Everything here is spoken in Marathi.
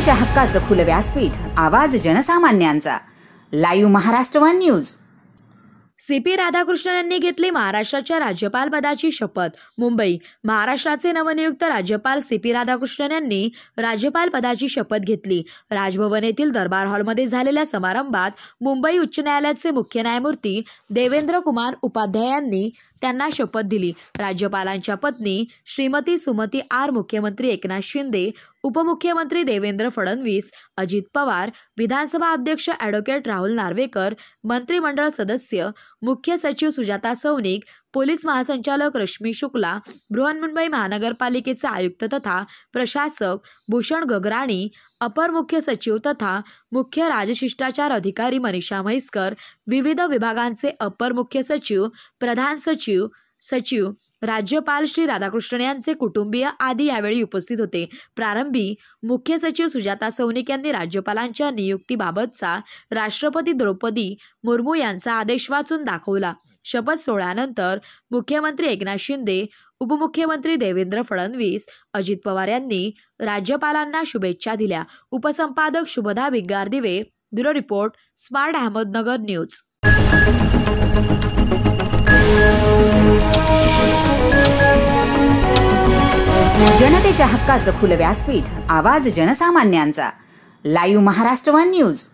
जनतेच्या हक्काचं खुलं व्यासपीठ, आवाज जनसामान्यांचा. Live Maharashtra one news. CP. Radhakrishnan यांनी घेतली महाराष्ट्राच्या राज्यपाल पदाची शपथ. मुंबई. महाराष्ट्राचे नवनियुक्त राज्यपाल सी.पी. राधाकृष्णन यांनी राज्यपाल पदाची शपथ घेतली. राजभवन येथील दरबार हॉलमध्ये झालेल्या समारंभात मुंबई उच्च न्यायालयाचे मुख्य न्यायमूर्ती देवेंद्र कुमार उपाध्याय यांनी त्यांना शपथ दिली. राज्यपालांच्या पत्नी श्रीमती सुमती आर, मुख्यमंत्री एकनाथ शिंदे, उपमुख्यमंत्री देवेंद्र फडणवीस, अजित पवार, विधानसभा अध्यक्ष ॲडव्होकेट राहुल नार्वेकर, मंत्रिमंडळ सदस्य, मुख्य सचिव सुजाता सौनिक, पोलीस महासंचालक रश्मी शुक्ला, बृहन्मुंबई महानगरपालिकेचे आयुक्त तथा प्रशासक भूषण गगराणी, अपर मुख्य सचिव तथा मुख्य राजशिष्टाचार अधिकारी मनीषा म्हैसकर, विविध विभागांचे अपर मुख्य सचिव, प्रधान सचिव, सचिव, राज्यपाल श्री राधाकृष्णन यांचे कुटुंबीय आदी यावेळी उपस्थित होते. प्रारंभी मुख्य सचिव सुजाता सौनिक यांनी राज्यपालांच्या नियुक्तीबाबतचा राष्ट्रपती द्रौपदी मुर्मू यांचा आदेश वाचून दाखवला. शपथ सोहळ्यानंतर मुख्यमंत्री एकनाथ शिंदे, उपमुख्यमंत्री देवेंद्र फडणवीस, अजित पवार यांनी राज्यपालांना शुभेच्छा दिल्या. उपसंपादक Shubhada Biggardive, bureau report, smart Ahmednagar news. जनतेच्या हक्काचं खुलं व्यासपीठ, आवाज जनसामान्यांचा. Live Maharashtra one news.